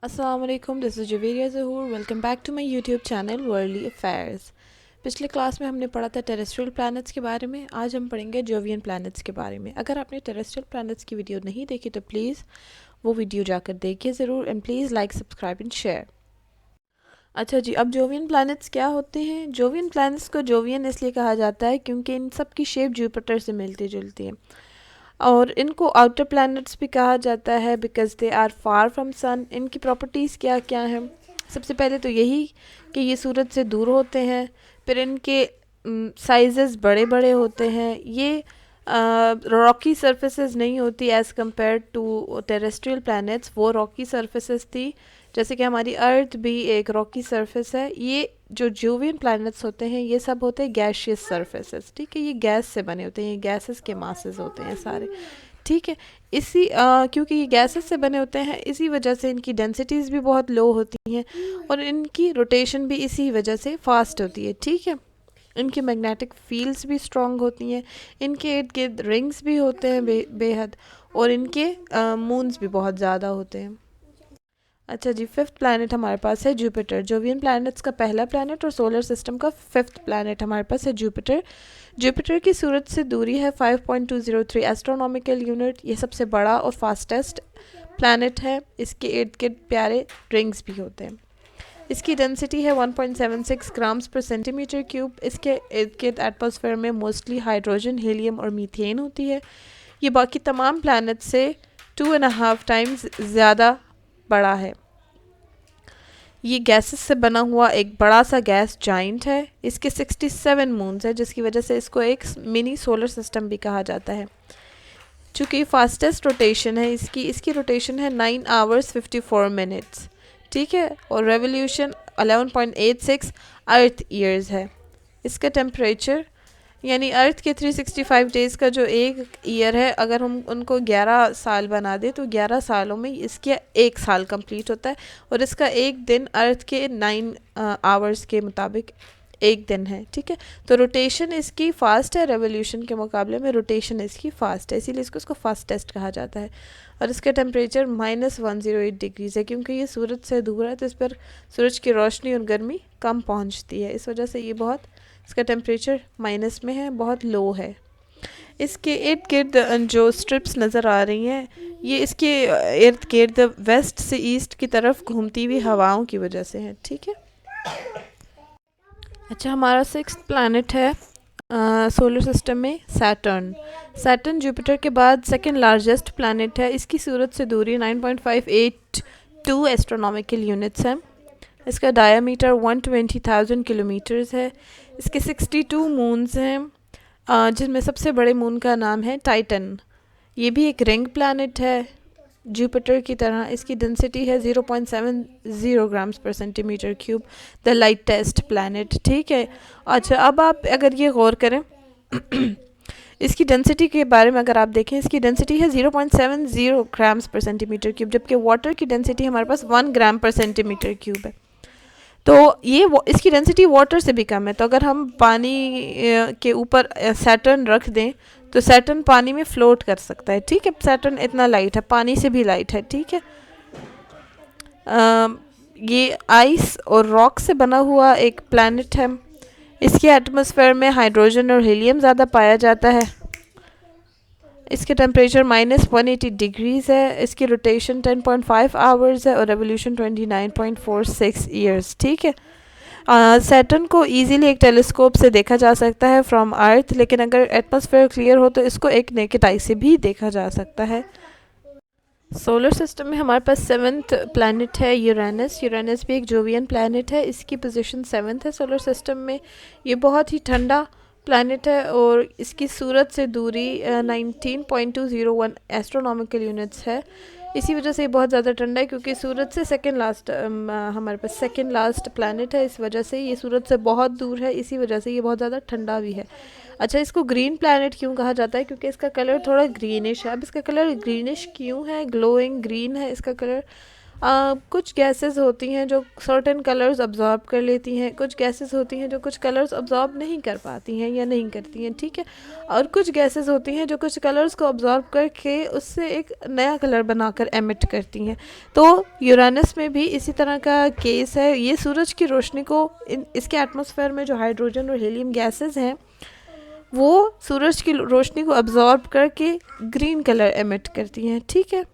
अस्सलामुअलैकुम, this is Javeria Zahoor. Welcome back to my YouTube channel worldly affairs. पिछले class में हमने पढ़ा था टेरेस्ट्रियल प्लैनेट्स के बारे में। आज हम पढ़ेंगे जोवियन प्लैनेट्स के बारे में। अगर आपने टेरेस्ट्रियल प्लैनेट्स की वीडियो नहीं देखी तो प्लीज़ वो वीडियो जाकर देखिए ज़रूर, and please like, subscribe and share. अच्छा जी, अब जोवियन प्लैनेट्स क्या होते हैं? जोवियन प्लैनेट्स को जोवियन इसलिए कहा जाता है क्योंकि इन सब की शेप जुपिटर से मिलती जुलती है, और इनको आउटर प्लैनेट्स भी कहा जाता है because they are far from sun. इनकी प्रॉपर्टीज़ क्या क्या हैं? सबसे पहले तो यही कि ये सूरज से दूर होते हैं, फिर इनके साइजेस बड़े बड़े होते हैं, ये रॉकी सरफेसेस नहीं होती as compare to terrestrial planets. वो रॉकी सरफेसेस थी, जैसे कि हमारी अर्थ भी एक रॉकी सरफेस है। ये जो जोवियन प्लैनेट्स होते हैं ये सब होते हैं गैशियस सरफेसेस, ठीक है। ये गैस से बने होते हैं, ये गैसेस के मासेस होते हैं सारे, ठीक है। क्योंकि ये गैसेस से बने होते हैं, इसी वजह से इनकी डेंसिटीज़ भी बहुत लो होती हैं, और इनकी रोटेशन भी इसी वजह से फास्ट होती है, ठीक है। इनकी मैग्नेटिक फील्ड्स भी स्ट्रॉन्ग होती हैं, इनके इर्द गिर्द रिंग्स भी होते हैं बेहद, और इनके मून्स भी बहुत ज़्यादा होते हैं। अच्छा जी, फिफ्थ प्लैनेट हमारे पास है जुपिटर। जोवियन प्लैनेट्स का पहला प्लैनेट और सोलर सिस्टम का फिफ्थ प्लैनेट हमारे पास है जुपिटर। जुपिटर की सूरज से दूरी है 5.203 एस्ट्रोनॉमिकल यूनिट। ये सबसे बड़ा और फास्टेस्ट प्लैनेट है। इसके इर्द गिर्द प्यारे रिंग्स भी होते हैं। इसकी डेंसिटी है 1.76 ग्राम्स पर सेंटीमीटर क्यूब। इसके इर्द गिर्द एटमॉस्फेयर में मोस्टली हाइड्रोजन, हीलियम और मीथेन होती है। ये बाकी तमाम प्लैनेट से 2.5 टाइम्स ज़्यादा बड़ा है। ये गैसेस से बना हुआ एक बड़ा सा गैस जाइंट है। इसके 67 मून्स है, जिसकी वजह से इसको एक मिनी सोलर सिस्टम भी कहा जाता है। चूँकि फास्टेस्ट रोटेशन है इसकी इसकी रोटेशन है 9 आवर्स 54 मिनट्स, ठीक है, और रेवोल्यूशन 11.86 अर्थ ईयर्स है। इसका टेम्परेचर, यानी अर्थ के 365 डेज़ का जो एक ईयर है, अगर हम उनको 11 साल बना दें तो 11 सालों में इसके एक साल कंप्लीट होता है, और इसका एक दिन अर्थ के 9 आवर्स के मुताबिक एक दिन है, ठीक है। तो रोटेशन इसकी फास्ट है, रेवोल्यूशन के मुकाबले में रोटेशन इसकी फास्ट है, इसीलिए इसको फास्टेस्ट कहा जाता है। और इसका टेम्परेचर -108 डिग्रीज़ है, क्योंकि ये सूरज से दूर है तो इस पर सूरज की रोशनी और गर्मी कम पहुंचती है, इस वजह से ये इसका टेम्परेचर माइनस में है, बहुत लो है। इसके इर्द गिर्द जो स्ट्रिप्स नज़र आ रही हैं, ये इसके इर्द गिर्द वेस्ट से ईस्ट की तरफ घूमती हुई हवाओं की वजह से है, ठीक है। अच्छा, हमारा सिक्स्थ प्लैनेट है सोलर सिस्टम में सैटर्न। सैटर्न जुपिटर के बाद सेकंड लार्जेस्ट प्लैनेट है। इसकी सूरज से दूरी 9.582 एस्ट्रोनॉमिकल यूनिट्स है। इसका डायमीटर 120,000 किलोमीटर्स है। इसके 62 मून्स हैं, जिनमें सबसे बड़े मून का नाम है टाइटन। ये भी एक रिंग प्लैनेट है जुपिटर की तरह। इसकी डेंसिटी है 0.70 ग्राम्स पर centimetre cube, the lightest planet, ठीक है। अच्छा, अब आप अगर ये गौर करें इसकी डेंसिटी के बारे में अगर आप देखें, इसकी डेंसिटी है 0.70 ग्राम्स पर सेंटीमीटर क्यूब, जबकि वाटर की डेंसिटी हमारे पास 1 ग्राम पर सेंटीमीटर क्यूब है। तो ये इसकी डेंसिटी वाटर से भी कम है। तो अगर हम पानी के ऊपर सैटर्न रख दें तो सैटर्न पानी में फ्लोट कर सकता है, ठीक है। सैटर्न इतना लाइट है, पानी से भी लाइट है, ठीक है। ये आइस और रॉक से बना हुआ एक प्लैनेट है। इसके एटमॉस्फेयर में हाइड्रोजन और हीलियम ज़्यादा पाया जाता है। इसके टेम्परेचर -180 डिग्रीज़ है। इसकी रोटेशन 10.5 आवर्स है, और रेवोल्यूशन 29.46 ईयर्स, ठीक है। सैटर्न को इजीली एक टेलीस्कोप से देखा जा सकता है फ्रॉम अर्थ, लेकिन अगर एटमॉस्फेयर क्लियर हो तो इसको एक नेकेड आई से भी देखा जा सकता है। सोलर सिस्टम में हमारे पास सेवन्थ प्लैनेट है यूरेनस। यूरेनस भी एक जोवियन प्लैनेट है। इसकी पोजीशन 7th है सोलर सिस्टम में। ये बहुत ही ठंडा प्लैनेट है, और इसकी सूरज से दूरी 19.201 एस्ट्रोनॉमिकल यूनिट्स है। इसी वजह से ये बहुत ज़्यादा ठंडा है, क्योंकि सूरज से सेकंड लास्ट हमारे पास सेकंड लास्ट प्लैनेट है। इस वजह से ये सूरज से बहुत दूर है, इसी वजह से ये बहुत ज़्यादा ठंडा भी है। अच्छा, इसको ग्रीन प्लैनेट क्यों कहा जाता है? क्योंकि इसका कलर थोड़ा ग्रीनिश है। अब इसका कलर ग्रीनिश क्यों है? ग्लोइंग ग्रीन है इसका कलर। कुछ गैसेस होती हैं जो सर्टेन कलर्स अब्जॉर्ब कर लेती हैं, कुछ गैसेस होती हैं जो कुछ कलर्स अब्जॉर्ब नहीं कर पाती हैं या नहीं करती हैं, ठीक है। और कुछ गैसेस होती हैं जो कुछ कलर्स को अब्जॉर्ब करके उससे एक नया कलर बनाकर एमिट करती हैं। तो यूरेनस में भी इसी तरह का केस है। ये सूरज की रोशनी को इसके एटमॉस्फेयर में जो हाइड्रोजन और हीलियम गैसेस हैं वो सूरज की रोशनी को अब्जॉर्ब करके ग्रीन कलर एमिट करती हैं, ठीक है।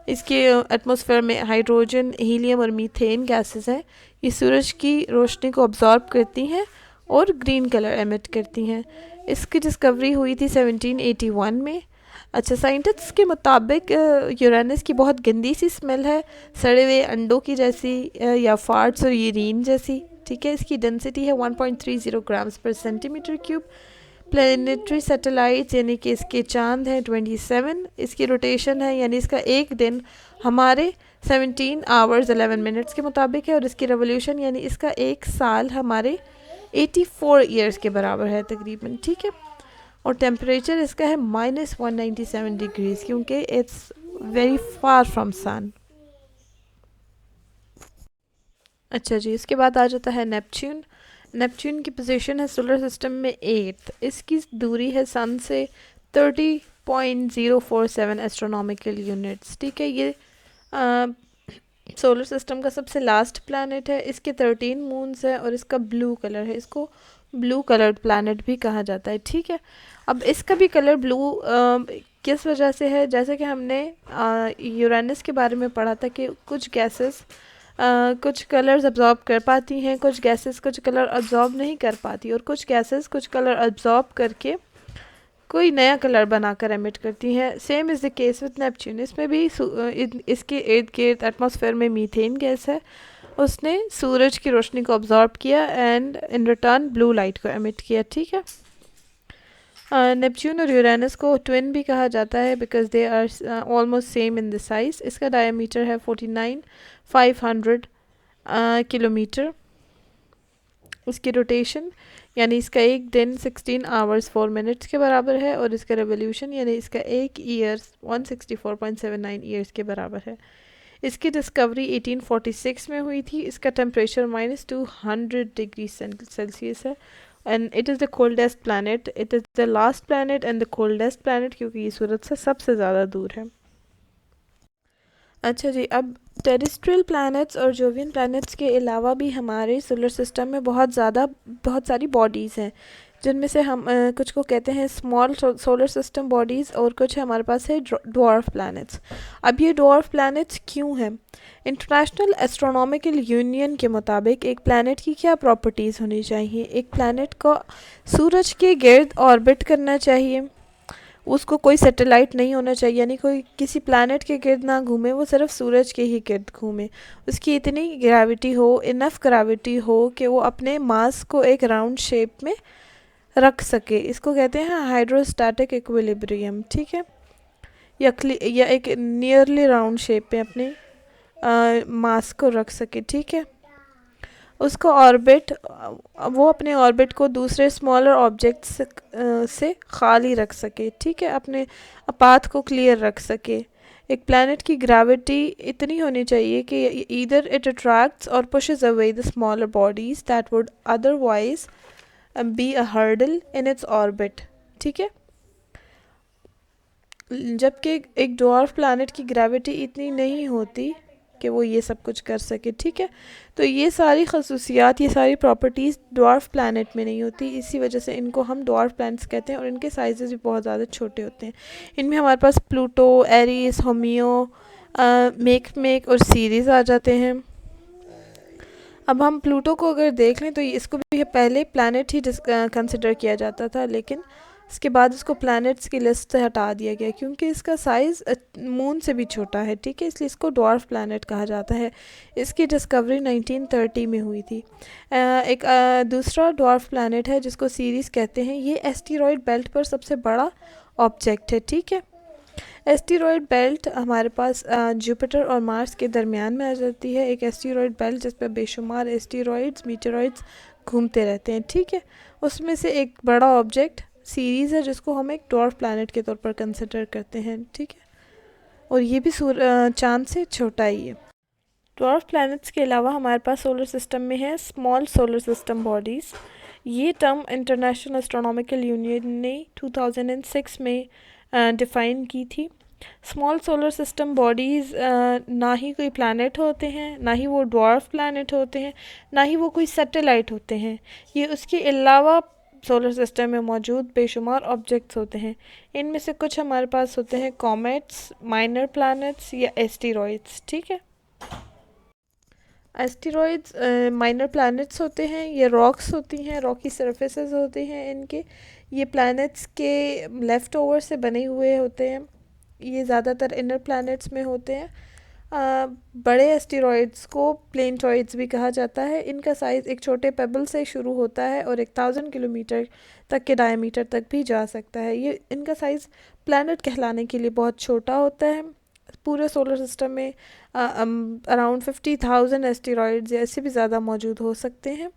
इसके एटमॉस्फेयर में हाइड्रोजन, हीलियम और मीथेन गैसेस हैं। ये सूरज की रोशनी को अब्जॉर्ब करती हैं और ग्रीन कलर एमिट करती हैं। इसकी डिस्कवरी हुई थी 1781 में। अच्छा, साइंटिस्ट्स के मुताबिक यूरेनस की बहुत गंदी सी स्मेल है, सड़े हुए अंडों की जैसी या फार्ट्स और यूरिन जैसी, ठीक है। इसकी डेंसिटी है 1.30 ग्राम्स पर सेंटीमीटर क्यूब। प्लैनेटरी सैटेलाइट्स यानी कि इसके चांद हैं 27। इसकी रोटेशन है यानी इसका एक दिन हमारे 17 आवर्स 11 मिनट्स के मुताबिक है, और इसकी रेवोल्यूशन यानी इसका एक साल हमारे 84 ईयर्स के बराबर है तकरीबन, ठीक है। और टेम्परेचर इसका है -197 डिग्रीज, क्योंकि it's very far from sun. अच्छा जी, इसके बाद आ जाता है नेपच्यून। नेपच्यून की पोजीशन है सोलर सिस्टम में 8th। इसकी दूरी है सन से 30.047 एस्ट्रोनॉमिकल यूनिट्स, ठीक है। ये सोलर सिस्टम का सबसे लास्ट प्लैनेट है। इसके 13 मून्स है और इसका ब्लू कलर है। इसको ब्लू कलर्ड प्लैनेट भी कहा जाता है, ठीक है। अब इसका भी कलर ब्लू किस वजह से है, जैसे कि हमने यूरेनस के बारे में पढ़ा था कि कुछ गैसेस कुछ कलर्स अब्जॉर्ब कर पाती हैं, कुछ गैसेस कुछ कलर अब्जॉर्ब नहीं कर पाती, और कुछ गैसेस कुछ कलर अब्जॉर्ब करके कोई नया कलर बनाकर एमिट करती हैं। Same is the case with Neptune. इसमें भी इसके इर्द गिर्द एटमॉस्फेयर में मीथेन गैस है। उसने सूरज की रोशनी को अब्जॉर्ब किया and in return blue light को एमिट किया, ठीक है। नेपच्यून और यूरेनस को ट्विन भी कहा जाता है because they are almost same in the size. इसका डायमीटर है 49,500 किलोमीटर। इसकी रोटेशन यानी इसका एक दिन 16 आवर्स 4 मिनट्स के बराबर है, और इसका रेवोल्यूशन यानी इसका एक ईयर 164.79 ईयर्स के बराबर है। इसकी डिस्कवरी 1846 में हुई थी। इसका टेम्परेचर -200 डिग्री सेल्सियस है, and it is the coldest planet. It is the last planet and the coldest planet, क्योंकि ये सूरज से सबसे ज़्यादा दूर है। अच्छा जी, अब टेरेस्ट्रियल प्लैनेट्स और जोवियन प्लैनेट्स के अलावा भी हमारे सोलर सिस्टम में बहुत सारी बॉडीज़ हैं, जिनमें से हम कुछ को कहते हैं स्मॉल सोलर सिस्टम बॉडीज़, और कुछ हमारे पास है ड्वार्फ प्लैनेट्स। अब ये ड्वार्फ प्लैनेट्स क्यों हैं? इंटरनेशनल एस्ट्रोनॉमिकल यूनियन के मुताबिक एक प्लैनेट की क्या प्रॉपर्टीज़ होनी चाहिए? एक प्लैनेट को सूरज के गिर्द ऑर्बिट करना चाहिए, उसको कोई सैटेलाइट नहीं होना चाहिए, यानी कोई किसी प्लैनेट के गिर्द ना घूमे, वो सिर्फ सूरज के ही गिर्द घूमे। उसकी इतनी ग्रेविटी हो, इनफ ग्रेविटी हो कि वो अपने मास को एक राउंड शेप में रख सके। इसको कहते हैं हाइड्रोस्टैटिक इक्विलिब्रियम, ठीक है। या एक नियरली राउंड शेप में अपने मास को रख सके, ठीक है। उसको ऑर्बिट वो अपने ऑर्बिट को दूसरे स्मॉलर ऑब्जेक्ट्स से खाली रख सके, ठीक है, अपने पाथ को क्लियर रख सके। एक प्लैनेट की ग्रेविटी इतनी होनी चाहिए कि ईदर इट अट्रैक्ट्स और pushes away the smaller bodies that would otherwise be a hurdle in its orbit, ठीक है। जबकि एक ड्वार्फ प्लैनेट की ग्रेविटी इतनी नहीं होती कि वो ये सब कुछ कर सके, ठीक है। तो ये सारी खसूसियात, ये सारी प्रॉपर्टीज़ ड्वार्फ प्लैनेट में नहीं होती, इसी वजह से इनको हम ड्वार्फ प्लैनेट्स कहते हैं, और इनके साइजेस भी बहुत ज़्यादा छोटे होते हैं। इनमें हमारे पास प्लूटो, एरिस, होमियो, मेक और सीरीज़ आ जाते हैं। अब हम प्लूटो को अगर देख लें तो इसको भी पहले प्लैनेट ही कंसिडर किया जाता था, लेकिन इसके बाद इसको प्लैनेट्स की लिस्ट से हटा दिया गया क्योंकि इसका साइज़ मून से भी छोटा है, ठीक है, इसलिए इसको ड्वार्फ प्लैनेट कहा जाता है। इसकी डिस्कवरी 1930 में हुई थी। एक दूसरा ड्वार्फ प्लैनेट है जिसको सीरीज़ कहते हैं। ये एस्टेरॉयड बेल्ट पर सबसे बड़ा ऑब्जेक्ट है, ठीक है। एस्टेरॉयड बेल्ट हमारे पास जुपिटर और मार्स के दरमियान में आ जाती है। एक एस्टेरॉयड बेल्ट जिस पर बेशुमार एस्टेरॉयड्स, मीटेरॉयड्स घूमते रहते हैं, ठीक है। उसमें से एक बड़ा ऑब्जेक्ट सीरीज़ है जिसको हम एक ड्वार्फ प्लैनेट के तौर पर कंसिडर करते हैं, ठीक है। और ये भी चाँद से छोटा ही है। ड्वार्फ प्लैनेट्स के अलावा हमारे पास सोलर सिस्टम में है स्मॉल सोलर सिस्टम बॉडीज़। ये टर्म इंटरनेशनल एस्ट्रोनॉमिकल यूनियन ने 2006 में डिफ़ाइन की थी। स्मॉल सोलर सिस्टम बॉडीज़ ना ही कोई प्लैनेट होते हैं, ना ही वो ड्वार्फ प्लैनेट होते हैं, ना ही वो कोई सैटेलाइट होते हैं। ये उसके अलावा सोलर सिस्टम में मौजूद बेशुमार ऑब्जेक्ट्स होते हैं। इनमें से कुछ हमारे पास होते हैं कॉमेट्स, माइनर प्लैनेट्स या एस्टेरॉइड्स। ठीक है, एस्टेरॉइड्स माइनर प्लैनेट्स होते हैं, ये रॉक्स होती हैं, रॉकी सरफेसेस होते हैं इनके। ये प्लैनेट्स के लेफ़्ट ओवर से बने हुए होते हैं। ये ज़्यादातर इनर प्लैनेट्स में होते हैं। बड़े एस्टेरॉइड्स को प्लेनेटॉइड्स भी कहा जाता है। इनका साइज़ एक छोटे पेबल से शुरू होता है और 1000 किलोमीटर तक के डायमीटर तक भी जा सकता है। ये इनका साइज़ प्लैनेट कहलाने के लिए बहुत छोटा होता है। पूरे सोलर सिस्टम में अराउंड 50,000 एस्टेरॉइड्स या इससे भी ज़्यादा मौजूद हो सकते हैं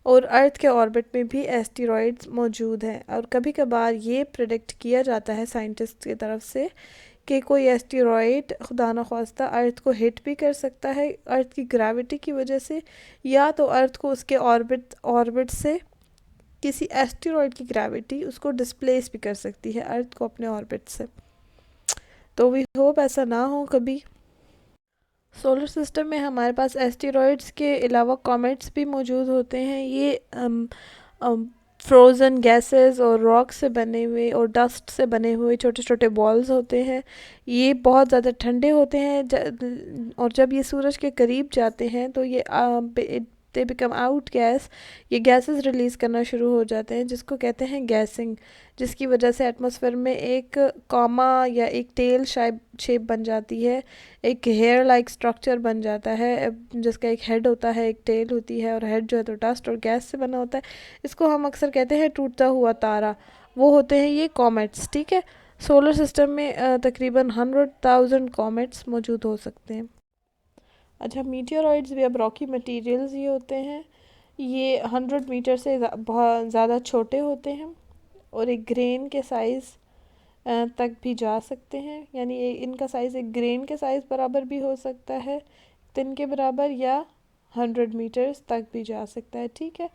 और अर्थ के ऑर्बिट में भी एस्टेरॉइड्स मौजूद हैं। और कभी कभार ये प्रेडिक्ट किया जाता है साइंटिस्ट की तरफ से कि कोई एस्टेरॉइड खुदा न ख्वास्ता अर्थ को हिट भी कर सकता है अर्थ की ग्रेविटी की वजह से, या तो अर्थ को उसके ऑर्बिट से किसी एस्टेरॉइड की ग्रेविटी उसको डिस्प्लेस भी कर सकती है अर्थ को अपने ऑर्बिट से। तो वी होप ऐसा ना हो कभी। सोलर सिस्टम में हमारे पास एस्टेरॉइड्स के अलावा कॉमेट्स भी मौजूद होते हैं। ये फ्रोज़न गैसेस और रॉक से बने हुए और डस्ट से बने हुए छोटे छोटे बॉल्स होते हैं। ये बहुत ज़्यादा ठंडे होते हैं और जब ये सूरज के करीब जाते हैं तो ये दे बिकम आउट गैस, ये गैसेस रिलीज़ करना शुरू हो जाते हैं जिसको कहते हैं गैसिंग, जिसकी वजह से एटमॉस्फेयर में एक कॉमा या एक टेल शेप बन जाती है, एक हेयर लाइक स्ट्रक्चर बन जाता है जिसका एक हेड होता है, एक टेल होती है और हेड जो है तो डस्ट और गैस से बना होता है। इसको हम अक्सर कहते हैं टूटता हुआ तारा। वो होते हैं ये कॉमेट्स। ठीक है, सोलर सिस्टम में तकरीबन 100,000 कॉमेट्स मौजूद हो सकते हैं। अच्छा, मीटियोरॉइड्स भी अब रॉकी मटेरियल्स ही होते हैं। ये 100 मीटर से बहुत ज़्यादा छोटे होते हैं और एक ग्रेन के साइज़ तक भी जा सकते हैं। यानी इनका साइज़ एक ग्रेन के साइज़ बराबर भी हो सकता है, तिन के बराबर, या 100 मीटर्स तक भी जा सकता है। ठीक है,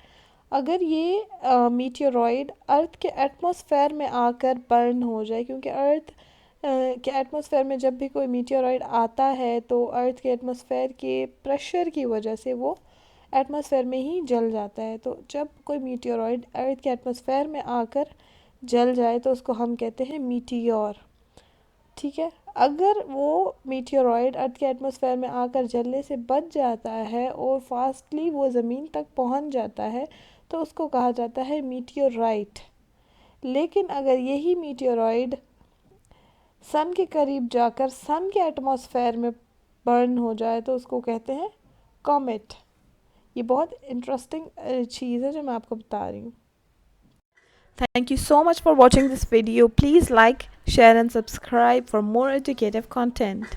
अगर ये मीटियोरॉइड अर्थ के एटमॉस्फेयर में आकर बर्न हो जाए, क्योंकि अर्थ के एटमॉस्फेयर में जब भी कोई मीटियोरॉइड आता है तो अर्थ के एटमॉस्फेयर के प्रेशर की वजह से वो एटमॉस्फेयर में ही जल जाता है। तो जब कोई मीटियोरॉइड अर्थ के एटमॉस्फेयर में आकर जल जाए तो उसको हम कहते हैं मीटियोर। ठीक है, अगर वो मीटियोरॉइड अर्थ के एटमॉस्फेयर में आकर जलने से बच जाता है और फास्टली वो ज़मीन तक पहुंच जाता है तो उसको कहा जाता है मीटियोराइट। लेकिन अगर यही मीटियोरॉइड सन के करीब जाकर सन के एटमॉस्फेयर में बर्न हो जाए तो उसको कहते हैं कॉमेट। ये बहुत इंटरेस्टिंग चीज़ है जो मैं आपको बता रही हूँ। Thank you so much for watching this video. Please like, share and subscribe for more educative content.